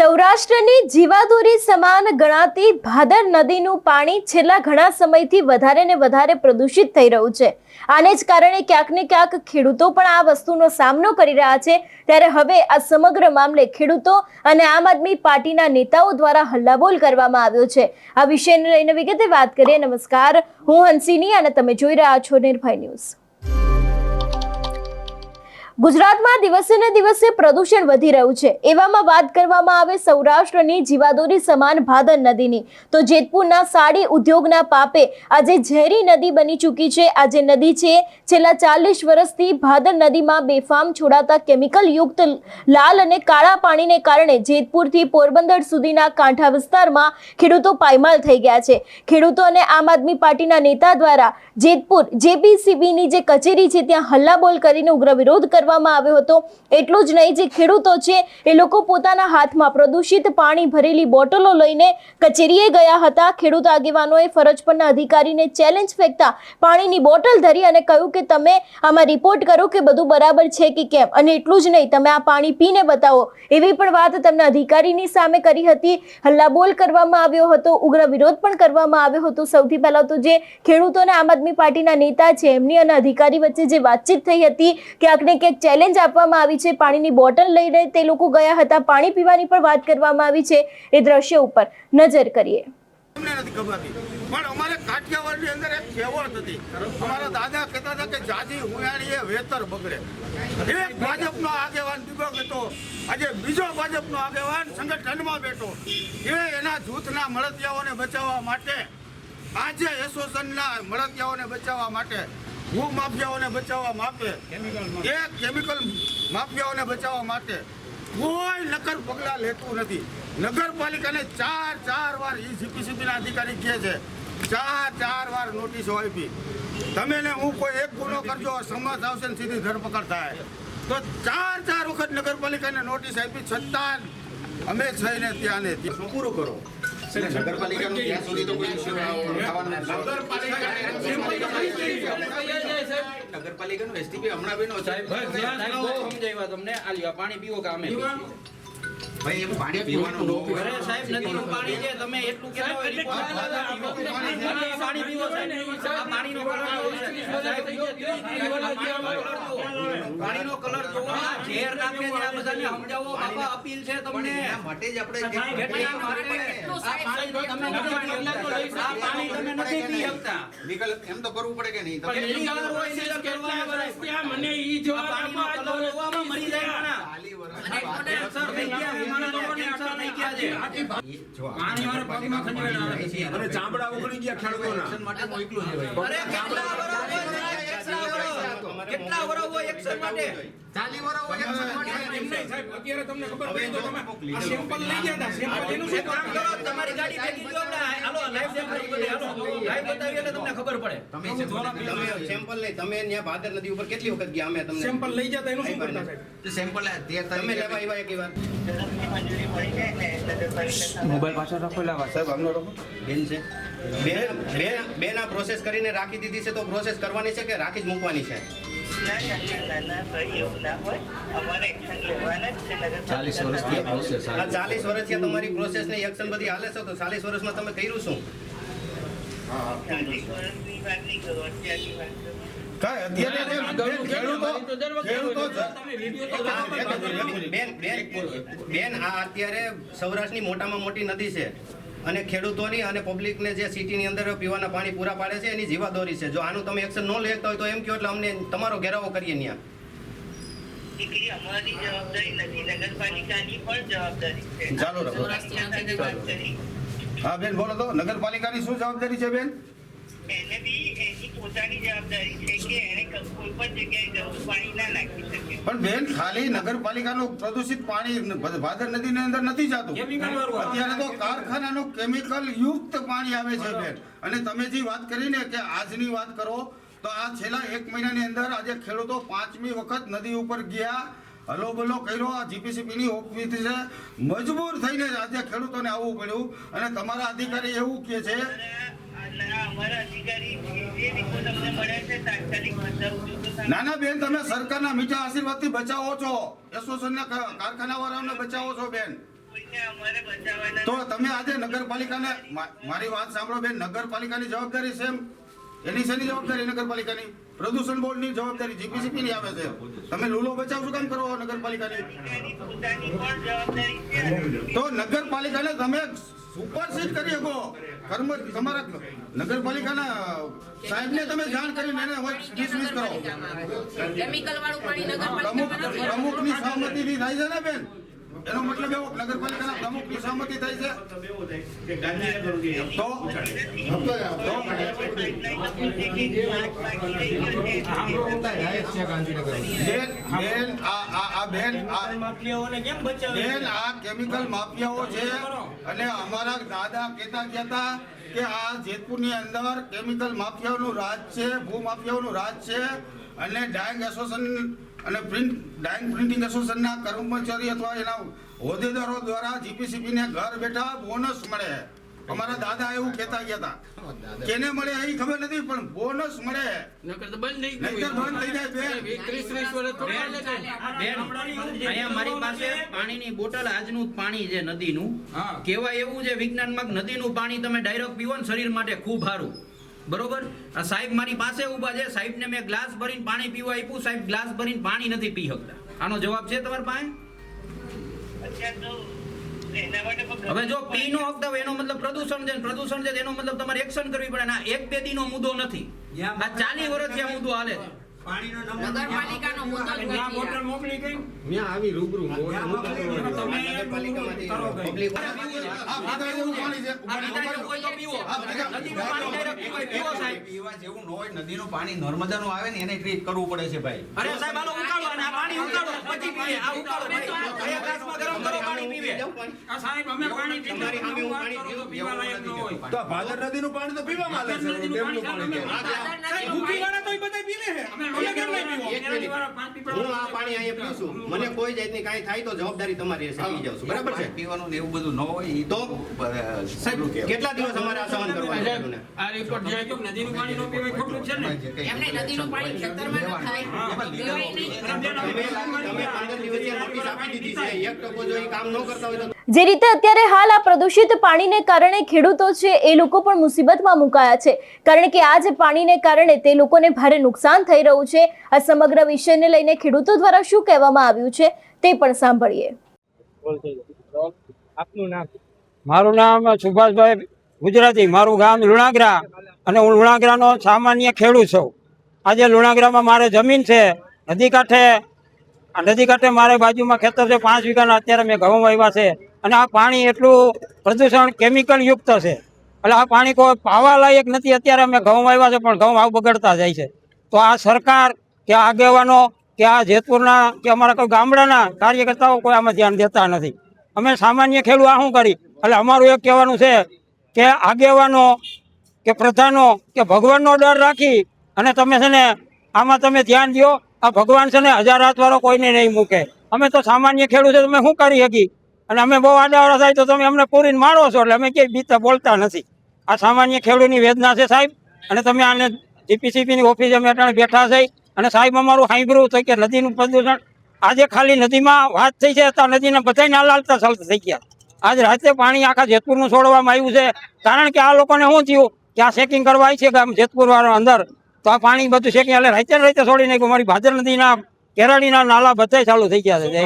સૌરાષ્ટ્રની જીવાદોરી સમાન ગણાતી ભાદર નદીનું પાણી છેલ્લા ઘણા સમયથી વધારે ને વધારે પ્રદૂષિત થઈ રહ્યું છે। આને જ કારણે ક્યાંક ને ક્યાંક ખેડૂતો પણ આ વસ્તુનો સામનો કરી રહ્યા છે। ત્યારે હવે આ સમગ્ર મામલે ખેડૂતો અને આમ આદમી પાર્ટીના નેતાઓ દ્વારા હલ્લાબોલ કરવામાં આવ્યો છે। આ વિષયને લઈને વિગતે વાત કરીએ। નમસ્કાર, હું હંસિની અને તમે જોઈ રહ્યા છો નિર્ભય ન્યૂઝ। ગુજરાતમાં દિવસે ને દિવસે પ્રદૂષણ વધી રહ્યું છે। એવામાં વાત કરવામાં આવે સૌરાષ્ટ્રની જીવાદોરી સમાન ભાદર નદીની, તો જેતપુરના સાડી ઉદ્યોગના પાપે આજે ઝેરી નદી બની ચૂકી છે। આ જે નદી છે છેલ્લા 40 વર્ષથી ભાદર નદીમાં બેફામ છોડાતા કેમિકલ યુક્ત લાલ અને કાળા પાણીને કારણે જેતપુરથી પોરબંદર સુધીના કાંઠા વિસ્તારમાં ખેડૂતો પાયમાલ થઈ ગયા છે। ખેડૂતો અને આમ આદમી પાર્ટીના નેતા દ્વારા જેતપુર જેપીસીબીની જે કચેરી છે ત્યાં હલ્લાબોલ કરીને ઉગ્ર વિરોધ કરવામાં આવ્યો હતો। એટલું જ નહીં, જે ખેડૂતો છે એ લોકો પોતાના હાથમાં પ્રદૂષિત પાણી ભરેલી બોટલો લઈને કચેરીએ ગયા હતા। ખેડૂત આગેવાનોએ ફરજ પરના અધિકારીને ચેલેન્જ ફેંકતા પાણીની બોટલ ધરી અને કહ્યું કે તમે આમાં રિપોર્ટ કરો કે બધું બરાબર છે કે કેમ, અને એટલું જ નહીં, તમે આ પાણી પીને બતાવો, એવી પણ વાત તેમના અધિકારીની સામે કરી હતી। હલ્લાબોલ કરવામાં આવ્યો હતો, ઉગ્ર વિરોધ પણ કરવામાં આવ્યો હતો। સૌથી પહેલા તો જે ખેડૂતો અને આમ આદમી પાર્ટીના નેતા છે એમની અને અધિકારી વચ્ચે જે વાતચીત થઈ હતી, ક્યાંક ને ક્યાંક ચેલેન્જ આપવામાં આવી છે। પાણીની બોટલ લઈને તે લોકો ગયા હતા, પાણી પીવાની પણ વાત કરવામાં આવી છે। એ દ્રશ્ય ઉપર નજર કરીએ। પણ અમારે કાઠિયાવાડની અંદર એક કહેવત હતી, અમારા દાદા કહેતા હતા કે જાજી હુયાણીએ વેતર બગડે। એક ભાજપનો આગેવાન દીપક હતો, આજે બીજો ભાજપનો આગેવાન સંગઠનમાં બેઠો, એ એના જૂથના મળતિયાઓને બચાવવા માટે, આજે એસોસિએશનના મળતિયાઓને બચાવવા માટે, ભૂ માફિયાઓને બચાવવા માટે, એક કેમિકલ માફિયાઓને બચાવવા માટે કોઈ નક્કર પગલાં લેતું નથી। નગરપાલિકાને ચાર વાર જીપીસીબીના અધિકારી કહે છે, ચાર વાર નોટિસો આપી, તમે ને હું કોઈ એક ગુનો કરજો, સમજ આવશે ને સીધી ધરપકડ થાય। તો ચાર વખત નગરપાલિકાને નોટિસ આપી, છતાં અમે થઈને ત્યાં ને ત્યાં પૂરું કરો। નગરપાલિકાનું ત્યાં સુધી તો કોઈ નગરપાલિકાનું એસટીપી હમણાં બેનો સમજાવ્યા તમને આલ્યા પાણી પીવો કે અમે ભાઈ એમ પાણી પીવાનું અરે સાહેબ નદીનું પાણી છે, તમે એટલું કહેતા પાણી પીવો સાહેબ, આ પાણીનો કલર પાણીનો કલર જોવો, ઝેર નાખે છે, આ બધાને સમજાવો બાપા, અપીલ છે તમને માટે જ આપણે આ પાણી તમે નથી પી શકતા, લીગલ એમ તો કરવું પડે કે નહીં? મને ઈ જવાબ આપો, મરી જાય ચામડા ઉગડી ગયા ખેડૂતોના કેટલા વરસ હોય એક્શન માટે? 40 વર્ષ હોય એક્શન માટે અત્યારે તમને ખબર પડી તો તમે આ સેમ્પલ લઈ ગયા હતા, સેમ્પલ એનું શું કામ કરો? તમારી ગાડી ભેગી જો આપણે હાલો લાઈવ સેમ્પલ બતાવી, હાલો લાઈવ બતાવી એટલે તમને ખબર પડે। તમે સેમ્પલ લઈ, તમે ત્યાં ભાદર નદી ઉપર કેટલી વખત ગયા? અમે તમને સેમ્પલ લઈ જતા એનું શું કરતા સાહેબ? સેમ્પલ તમે લેવા આવ્યા એક વાર મોબાઈલ પાછળ રાખો, લાવા સાહેબ આમનો રાખો બેન છે, બેન આ પ્રોસેસ કરીને રાખી દીધી છે, તો પ્રોસેસ કરવાની છે કે રાખી જ મૂકવાની છે? 40 વર્ષથી તમારી પ્રોસેસ ને એક્શન બધી હાલે છે, તો 40 વર્ષમાં તમે કર્યું શું? બેન આ અત્યારે સૌરાષ્ટ્રની મોટામાં મોટી નદી છે અને ખેડૂતોની અને પબ્લિકને જે સિટીની અંદર પીવાના પાણી પૂરા પાડે છે એની જીવાદોરી છે। જો આનું તમે એક્શન ન લેતા હોય તો એમ કહો એટલે અમને તમારો ઘેરાવો કરીએ ત્યાં। અમારી જવાબદારી નથી, નગરપાલિકાની પણ જવાબદારી છે। ચાલો હા બેન બોલો તો, નગરપાલિકાની શું જવાબદારી છે બેન? એને બી એની પોતાની જવાબદારી છે કે એને કોઈ પણ જગ્યાએ ગંદુ પાણી ના નાખી શકે। પણ બેન ખાલી નગરપાલિકાનું પ્રદૂષિત પાણી ભાદર નદીની અંદર નથી જતું, અત્યારે તો કારખાનાનું કેમિકલ યુક્ત પાણી આવે છે બેન। અને તમે જે વાત કરીને કે આજની વાત કરો તો આ છેલ્લા 1 મહિનાની અંદર આજે ખેડૂતો 5મી વખત નદી ઉપર ગયા, હલોબલો કર્યો, આ જીપીસીબીની ઓફિસ છે, મજબૂર થઈને આજે ખેડૂતોને આવવું પડ્યું। અને તમારા અધિકારી એવું કહે છે ના ના બેન, તમે સરકારના મીઠા આશીર્વાદથી બચાવો છો, એસોસિએશનના કારખાના વાળાઓને બચાવો છો બેન। કોઈને અમારે બચાવવાના તો તમે આજે નગરપાલિકાને મારી વાત સાંભળો બેન, નગરપાલિકાની જવાબદારી છે એમ? એની શેની જવાબદારી નગરપાલિકાની? પ્રદૂષણ બોર્ડની જવાબદારી જીપીસીપી ની આવે છે. તમે લૂલો બચાવ શું કામ કરો નગરપાલિકાની? પોતાની પણ જવાબદારી છે. તો નગરપાલિકાને તમે સુપરસીડ કરી શકો. તમારા નગરપાલિકાના સાહેબને તમે જાણ કરીને એને ડિસમિસ કરો. કેમિકલ વાળું પાણી નગરપાલિકામાં નથી. પ્રમુખની સહમતિથી થાય છે ને બેન? એનો મતલબ એવો નગરપાલિકાના પ્રમુખની સહમતિ થાય છે બેન આ કેમિકલ માફિયાઓ છે. અને અમારા દાદા કહેતા કે આ જેતપુરની અંદર કેમિકલ માફિયાઓનું રાજ છે, ભૂ માફિયાઓનું રાજ છે. અને ડાયંગ એસોસિએશન અને ડાયંગ પ્રિન્ટિંગ એસોસિએશનના કર્મચારી અથવા એના હોદ્દેદારો દ્વારા જીપીસીપી ને ઘર બેઠા બોનસ મળે. અમારા દાદા એવું કહેતા હતા. કેને મળે એ ખબર નથી, પણ બોનસ મળે. નહીંતર બંધ થઈ જાય બેન. અહીંયા મારી પાસે પાણીની બોટલ, આજનું જ પાણી છે નદીનું. કહેવાય એવું છે વિજ્ઞાનમાં, નદીનું પાણી તમે ડાયરેક્ટ પીવો ને શરીર માટે ખૂબ સારું. બરોબર. આ સાહેબ મારી પાસે ઊભા છે. સાહેબને મેં ગ્લાસ ભરીને પાણી પીવા આપ્યું. સાહેબ ગ્લાસ ભરીને પાણી નથી પી શકતા. આનો જવાબ છે તમારી પાસે? અત્યારે તો એના માટે પણ હવે જો પી નો હકતા હોય એનો મતલબ પ્રદૂષણ છે. પ્રદૂષણ છે એનો મતલબ તમારે એક્શન કરવી પડે. ના, એક બે દી નો મુદ્દો નથી. આ 40 વર્ષથી આ મુદ્દો હાલે છે. નગરપાલિકાનો મુદ્દો જ નથી. આ ભીગાડેલું પાણી છે. આ પીતા કોઈ તો પીવો. નદીનું પાણી ડાયરેક્ટ પીવો સાહેબ. પીવા જેવું ન હોય, નદીનું પાણી નર્મદાનું આવે ને એને ટ્રીટ કરવું પડે છે ભાઈ. અરે સાહેબ આલો ઉકાળો અને આ પાણી ઉકાળો પછી પીવે. આ ઉકાળો ભાઈ. અહીંયા ગ્લાસમાં ગરમ કરો પાણી પીવે. આ સાહેબ અમે પાણી તમારી સામે હું પાણી પીવું, પીવા લાયક ન હોય. તો ભાદર નદીનું પાણી તો પીવામાં આવે છે. ડેમનું પાણી સાહેબ ભૂખીવાળા તો બધા પીવે છે. અમે લોહી કેમ નહીં પીવો? એક મિનિટ. હું આ પાણી અહીંયા પીઉં છું. મને કોઈ જાતની કાંઈ થાય તો જવાબદારી તમારી હશે. પી જાઉં છું. બરાબર છે? પીવાનું ને એવું બધું ન હોય ઈ તો સાહેબ કેટલા દિવસ અમારે આ સહન કરવાનું છે? આ રિપોર્ટ જે આપ્યો નદીનું પાણી નો પીવાય ખોટું છે ને? એમને નદીનું પાણી ખેતરમાં ન થાય. પીવાય નહીં. તમે 15 દિવસથી નોટિસ આપી દીધી છે. 1% જો એ કામ ન કરતા હોય તો જે રીતે અત્યારે હાલ આ પ્રદૂષિત પાણીને કારણે ખેડૂતો છે એ લોકો પણ મુસીબતમાં મુકાયા છે, કારણ કે આ જે પાણીને કારણે તે લોકોને ભારે નુકસાન થઈ રહ્યું છે. આ સમગ્ર વિષયને લઈને ખેડૂતો દ્વારા શું કહેવામાં આવ્યું છે તે પણ સાંભળીએ. મારું નામ સુભાષભાઈ ગુજરાતી, મારું ગામ લુણાગરા અને હું લુણાગરાનો સામાન્ય ખેડૂત છું. આજે લુણાગરામાં મારે જમીન છે, નદી કાંઠે મારે બાજુમાં ખેતર છે 5 વીઘાના. અત્યારે મેં ઘઉં વાવ્યા છે અને આ પાણી એટલું પ્રદૂષણ કેમિકલ યુક્ત છે. એટલે આ પાણી કોઈ પાવા લાયક નથી. અત્યારે અમે ઘઉં વાવ્યા છે પણ ઘઉં આવ બગડતા જાય છે. તો આ સરકાર કે આગેવાનો કે આ જેતપુરના કે અમારા કોઈ ગામડાના કાર્યકર્તાઓ કોઈ આમાં ધ્યાન દેતા નથી. અમે સામાન્ય ખેડૂત આ શું કરી? એટલે અમારું એક કહેવાનું છે કે આગેવાનો કે પ્રધાનો કે ભગવાનનો ડર રાખી અને તમે છે ને આમાં તમે ધ્યાન દો. આ ભગવાન છે ને 1000 હાથવાળો કોઈને નહીં મૂકે. અમે તો સામાન્ય ખેડૂત છે, તમે શું કરી શકી? અને અમે બહુ આડાવાળા થાય તો તમે અમને પૂરીને મારો છો, એટલે અમે ક્યાંય બીતા બોલતા નથી. આ સામાન્ય ખેડૂતની વેદના છે સાહેબ. અને તમે આને જીપીસીપીની ઓફિસે અમે અટાણે બેઠા છે અને સાહેબ અમારું સાંભળ્યું છે કે નદીનું પ્રદૂષણ આજે ખાલી નદીમાં વાત થઈ છે તો નદીના બધાય નાલા હાલતા ચાલતા થઈ ગયા. આજ રાતે પાણી આખા જેતપુરનું છોડવામાં આવ્યું છે, કારણ કે આ લોકોને શું થયું કે આ ચેકિંગ કરવા આવી છે ગામ જેતપુર વાળા અંદર, તો આ પાણી બધું ચેકિંગ એટલે રાતે છોડી નાખ્યું. મારી ભાદર નદીના કેરાડીના નાલા બધા ચાલુ થઈ ગયા છે.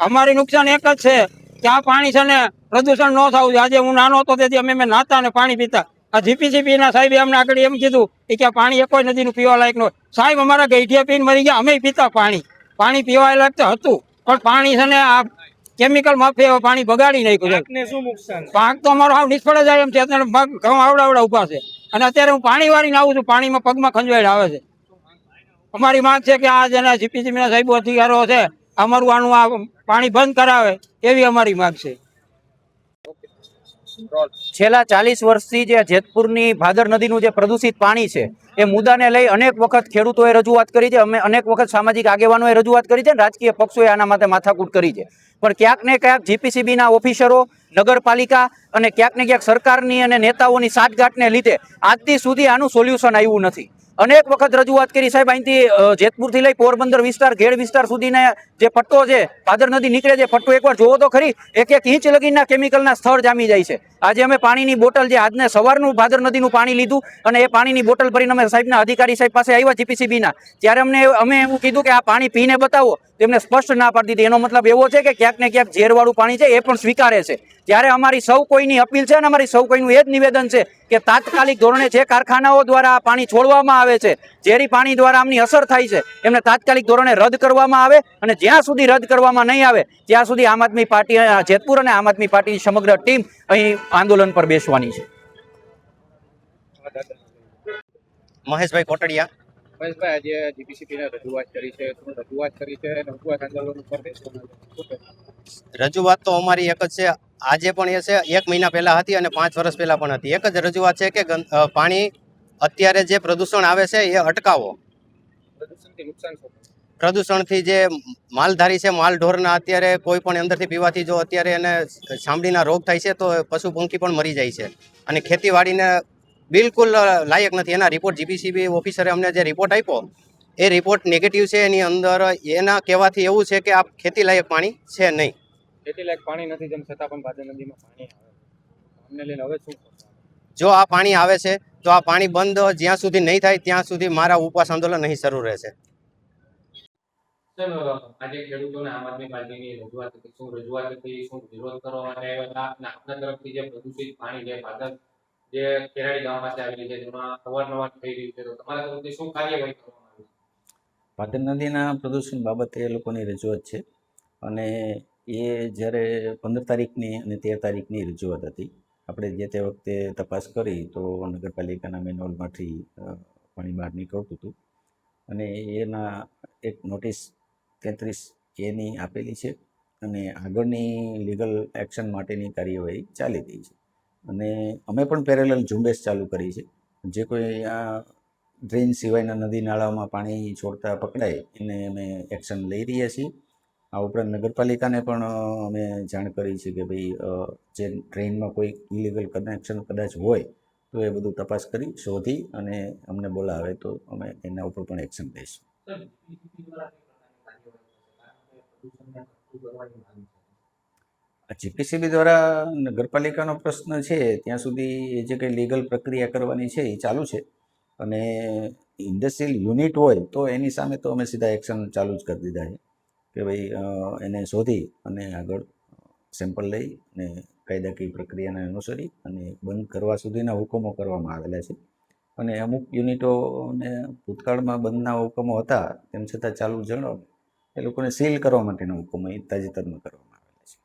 અમારી નુકસાન એક જ છે કે આ પાણી છે ને પ્રદૂષણ ન થવું જોઈએ. આજે હું નાનો હતો તેથી અમે નાતા અને પાણી પીતા. આ જીપીસીપીના સાહેબે અમને આગળ એમ કીધું કે આ પાણી એક કોઈ નદીનું પીવા લાયક ન હોય. સાહેબ અમારા ગઈઢિયા પીને મરી ગયા, અમે પીતા પાણી પીવા લાયક તો હતું, પણ પાણી છે ને આ કેમિકલ માફિયા પાણી બગાડી નાખ્યું છે. પાક તો અમારો હાવ નિષ્ફળ જાય એમ છે. અત્યારે ઘઉં આવડા ઉભા છે અને અત્યારે હું પાણી વાળીને આવું છું, પાણીમાં પગમાં ખંજવાળ આવે છે. અમારી માંગ છે કે આ જેના જીપીસીબીના સાહેબો અધિકારો છે અમારું આનું આ પાણી બંધ કરાવે એવી અમારી માંગ છે. છેલ્લા 40 વર્ષથી જે જેતપુરની ભાદર નદીનું જે પ્રદૂષિત પાણી છે એ મુદ્દાને લઈ અનેક વખત ખેડૂતોએ રજૂઆત કરી છે, અમે અનેક વખત સામાજિક આગેવાનોએ રજૂઆત કરી છે, રાજકીય પક્ષોએ આના માટે માથાકૂટ કરી છે. પણ ક્યાંક ને ક્યાંક જીપીસીબીના ઓફિસરો, નગરપાલિકા અને ક્યાંક ને ક્યાંક સરકારની અને નેતાઓની સાઠગાંઠને લીધે આજથી સુધી આનું સોલ્યુશન આવ્યું નથી. અનેક વખત રજૂઆત કરી સાહેબ. અહીંથી જેતપુરથી લઈ પોરબંદર વિસ્તાર, ઘેડ વિસ્તાર સુધીના જે પટ્ટો છે, ભાદર નદી નીકળે છે પટ્ટો, એકવાર જોવો તો ખરી. 1-1 ઇંચ લગીના કેમિકલના સ્થળ જામી જાય છે. આજે અમે પાણીની બોટલ, જે આજને સવારનું ભાદર નદીનું પાણી લીધું અને એ પાણીની બોટલ ભરીને અમે સાહેબના અધિકારી સાહેબ પાસે આવ્યા જીપીસીબીના, ત્યારે અમે એવું કીધું કે આ પાણી પીને બતાવો. તેમને સ્પષ્ટ ના પાડી દીધી. એનો મતલબ એવો છે કે ક્યાંક ને ક્યાંક ઝેરવાળું પાણી છે એ પણ સ્વીકારે છે. ત્યારે અમારી સૌ કોઈની અપીલ છે અને અમારી સૌ કોઈનું એ જ નિવેદન છે કે તાત્કાલિક ધોરણે જે કારખાનાઓ દ્વારા આ પાણી છોડવામાં આવે છે, ઝેરી પાણી દ્વારા આમની અસર થાય છે, એમને તાત્કાલિક ધોરણે રદ કરવામાં આવે. અને જ્યાં સુધી રદ કરવામાં નહીં આવે ત્યાં સુધી આમ આદમી પાર્ટી જેતપુર અને આમ આદમી પાર્ટીની સમગ્ર ટીમ અહીં આંદોલન પર બેસવાની છે. મહેશભાઈ કોટડિયા. મહેશભાઈ, આજે જીપીસીબીને રજૂઆત કરી છે, રજૂઆત કરી છે, રજૂઆત આંદોલન ઉપર બેસવાનું. રજૂઆત તો અમારી એક જ છે. આજે પણ એ છે, 1 મહિના પહેલા હતી અને 5 વર્ષ પહેલા પણ હતી. એક જ રજૂઆત છે કે પાણી અત્યારે જે પ્રદૂષણ આવે છે એ અટકાવો. પ્રદૂષણથી નુકસાન શું? પ્રદૂષણથી જે માલધારી છે, માલઢોરના અત્યારે કોઈ પણ અંદરથી પીવાથી જો અત્યારે એને ચામડીના રોગ થાય છે તો પશુ પંખી પણ મરી જાય છે અને ખેતીવાડીને બિલકુલ લાયક નથી. એના રિપોર્ટ જીપીસીબી ઓફિસરે અમને જે રિપોર્ટ આપ્યો એ રિપોર્ટ નેગેટિવ છે. એની અંદર એના કહેવાથી એવું છે કે આ ખેતી લાયક પાણી છે નહીં. ખેતી લાયક પાણી નથી, તેમ છતાં પણ ભાદર નદીમાં પાણી આવે. અમને લઈને હવે શું કરવાનું? જો આ પાણી આવે છે તો આ પાણી બંધ જ્યાં સુધી નહીં થાય ત્યાં સુધી મારા ઉપવાસ આંદોલન અહીં શરૂ રહેશે. આજે ખેડૂતોને આમ આદમી પાર્ટીની રજૂઆત હતી, શું રજૂઆત હતી, શું વિરોધ કરવા માટે આવ્યા હતા, આપના તરફથી જે પ્રદૂષિત પાણી જે ભાદર જે કેરાડી ગામ પાસે આવેલી છે જેમાં અવારનવાર થઈ રહ્યું છે, તો તમારા તરફથી શું કાર્યવાહી કરવામાં આવી? ભાદર નદીના પ્રદૂષણ બાબતે એ લોકોની રજૂઆત છે અને એ જ્યારે 15 તારીખની અને 13 તારીખની રજૂઆત હતી. આપણે જે તે વખતે તપાસ કરી તો નગરપાલિકાના મેન્યુઅલમાંથી પાણી બહાર નીકળતું હતું અને એના એક નોટિસ 33 એની આપેલી છે અને આગળની લીગલ એક્શન માટેની કાર્યવાહી ચાલી રહી છે. અને અમે પણ પેરેલલ ઝુંબેશ ચાલુ કરી છે. જે કોઈ આ ડ્રેન સિવાયના નદી નાળામાં પાણી છોડતા પકડાય એને અમે એક્શન લઈ રહ્યા છીએ. આ ઉપરાંત નગરપાલિકાને પણ અમે જાણ કરી છે કે ભાઈ જે ડ્રેનમાં કોઈ ઇલીગલ કનેક્શન કદાચ હોય તો એ બધું તપાસ કરી શોધી અને અમને બોલાવે તો અમે એના ઉપર પણ એક્શન લઈશું. જીપીસીબી દ્વારા નગરપાલિકાનો પ્રશ્ન છે ત્યાં સુધી જે કંઈ લીગલ પ્રક્રિયા કરવાની છે એ ચાલુ છે અને ઇન્ડસ્ટ્રીયલ યુનિટ હોય તો એની સામે તો અમે સીધા એક્શન ચાલુ જ કરી દીધા છે કે ભાઈ એને શોધી અને આગળ સેમ્પલ લઈ અને કાયદાકીય પ્રક્રિયાને અનુસરી અને બંધ કરવા સુધીના હુકમો કરવામાં આવેલા છે. અને અમુક યુનિટોને ભૂતકાળમાં બંધના હુકમો હતા તેમ છતાં ચાલુ જણાવો એ લોકોને સીલ કરવા માટેના હુકમો તાજેતરમાં કરવામાં આવેલા છે.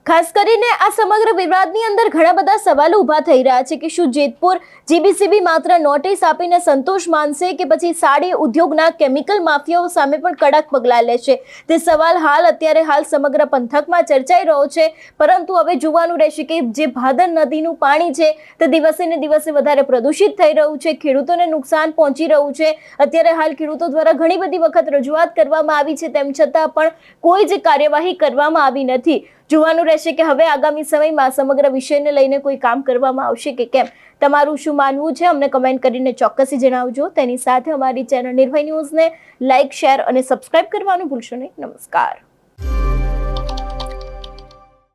ખાસ કરીને આ સમગ્ર વિવાદની અંદર ઘણા બધા સવાલો ઊભા થઈ રહ્યા છે કે શું જેતપુર જીબીસીબી માત્ર નોટિસ આપીને સંતોષ માનશે કે પછી સાડી ઉદ્યોગના કેમિકલ માફિયાઓ સામે પણ કડક પગલાં લેશે? તે સવાલ અત્યારે સમગ્ર પંથકમાં ચર્ચાઈ રહ્યો છે. પરંતુ હવે જોવાનું રહેશે કે જે ભાદર નદીનું પાણી છે તે દિવસે ને દિવસે વધારે પ્રદૂષિત થઈ રહ્યું છે, ખેડૂતોને નુકસાન પહોંચી રહ્યું છે. અત્યારે ખેડૂતો દ્વારા ઘણી બધી વખત રજૂઆત કરવામાં આવી છે, તેમ છતાં પણ કોઈ જ કાર્યવાહી કરવામાં આવી નથી. જોવાનું રહેશે કે હવે આગામી સમયમાં સમગ્ર વિષયને લઈને કોઈ કામ કરવામાં આવશે કે કેમ. તમારું શું માનવું છે અમને કમેન્ટ કરીને ચોક્કસથી જણાવજો. તેની સાથે અમારી ચેનલ નિર્ભય ન્યૂઝને લાઇક, શેર અને સબસ્ક્રાઇબ કરવાનું ભૂલશો નહીં. નમસ્કાર.